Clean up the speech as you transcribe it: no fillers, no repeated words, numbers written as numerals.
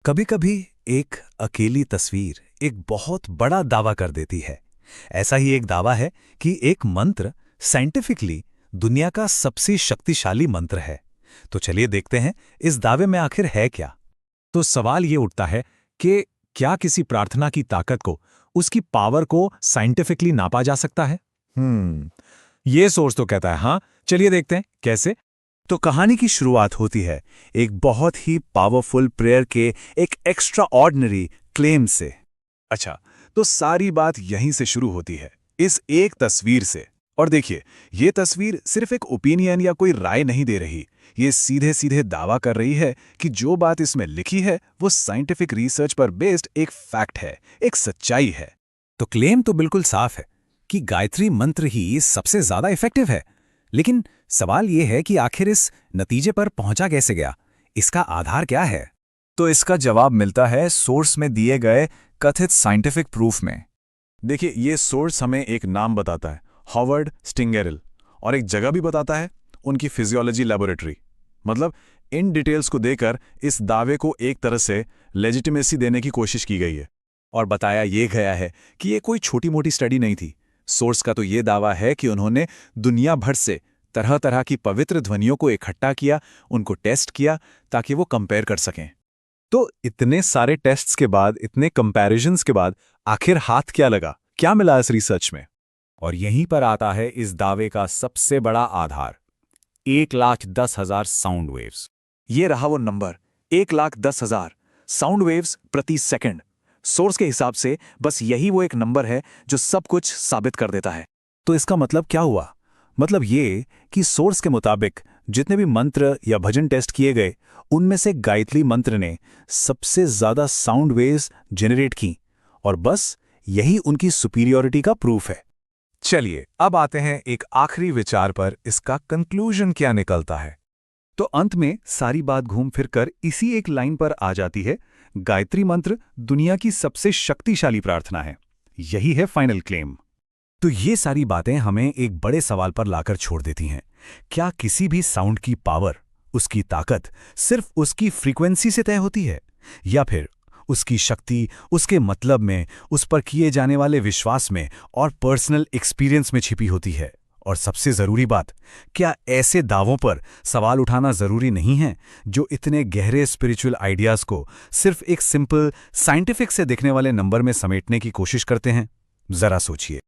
कभी कभी एक अकेली तस्वीर एक बहुत बड़ा दावा कर देती है। ऐसा ही एक दावा है कि एक मंत्र साइंटिफिकली दुनिया का सबसे शक्तिशाली मंत्र है। तो चलिए देखते हैं इस दावे में आखिर है क्या। तो सवाल ये उठता है कि क्या किसी प्रार्थना की ताकत को, उसकी पावर को साइंटिफिकली नापा जा सकता है? ये सोर्स तो कहता है हाँ। चलिए देखते हैं कैसे। तो कहानी की शुरुआत होती है एक बहुत ही पावरफुल प्रेयर के एक एक्स्ट्रा ऑर्डिनरी क्लेम से। अच्छा, तो सारी बात यहीं से शुरू होती है, इस एक तस्वीर से। और देखिए, ये तस्वीर सिर्फ एक ओपिनियन या कोई राय नहीं दे रही, ये सीधे सीधे दावा कर रही है कि जो बात इसमें लिखी है वो साइंटिफिक रिसर्च पर बेस्ड एक फैक्ट है, एक सच्चाई है। तो क्लेम तो बिल्कुल साफ है कि गायत्री मंत्र ही सबसे ज्यादा इफेक्टिव है। लेकिन सवाल यह है कि आखिर इस नतीजे पर पहुंचा कैसे गया, इसका आधार क्या है? तो इसका जवाब मिलता है सोर्स में दिए गए कथित साइंटिफिक प्रूफ में। देखिए, ये सोर्स हमें एक नाम बताता है, हॉवर्ड स्टिंगेरिल, और एक जगह भी बताता है, उनकी फिजियोलॉजी लैबोरेटरी। मतलब इन डिटेल्स को देकर इस दावे को एक तरह से लेजिटिमेसी देने की कोशिश की गई है। और बताया ये गया है कि ये कोई छोटी मोटी स्टडी नहीं थी। सोर्स का तो ये दावा है कि उन्होंने दुनिया भर से तरह तरह की पवित्र ध्वनियों को इकट्ठा किया, उनको टेस्ट किया ताकि वो कंपेयर कर सकें। तो इतने सारे टेस्ट्स के बाद, इतने कंपैरिजन्स के बाद आखिर हाथ क्या लगा, क्या मिला इस रिसर्च में? और यहीं पर आता है इस दावे का सबसे बड़ा आधार, 1,10,000 साउंड वेव्स। ये रहा वो नंबर, 1,10,000 साउंड वेव्स प्रति सेकंड। सोर्स के हिसाब से बस यही वो एक नंबर है जो सब कुछ साबित कर देता है। तो इसका मतलब क्या हुआ? मतलब ये कि सोर्स के मुताबिक जितने भी मंत्र या भजन टेस्ट किए गए, उनमें से गायत्री मंत्र ने सबसे ज्यादा साउंड वेव्स जनरेट की, और बस यही उनकी सुपीरियॉरिटी का प्रूफ है। चलिए अब आते हैं एक आखिरी विचार पर, इसका कंक्लूजन क्या निकलता है। तो अंत में सारी बात घूम फिर कर इसी एक लाइन पर आ जाती है, गायत्री मंत्र दुनिया की सबसे शक्तिशाली प्रार्थना है। यही है फाइनल क्लेम। तो ये सारी बातें हमें एक बड़े सवाल पर लाकर छोड़ देती हैं। क्या किसी भी साउंड की पावर, उसकी ताकत सिर्फ उसकी फ्रीक्वेंसी से तय होती है, या फिर उसकी शक्ति उसके मतलब में, उस पर किए जाने वाले विश्वास में और पर्सनल एक्सपीरियंस में छिपी होती है? और सबसे जरूरी बात, क्या ऐसे दावों पर सवाल उठाना जरूरी नहीं है जो इतने गहरे स्पिरिचुअल आइडियाज को सिर्फ एक सिंपल साइंटिफिक से दिखने वाले नंबर में समेटने की कोशिश करते हैं? जरा सोचिए।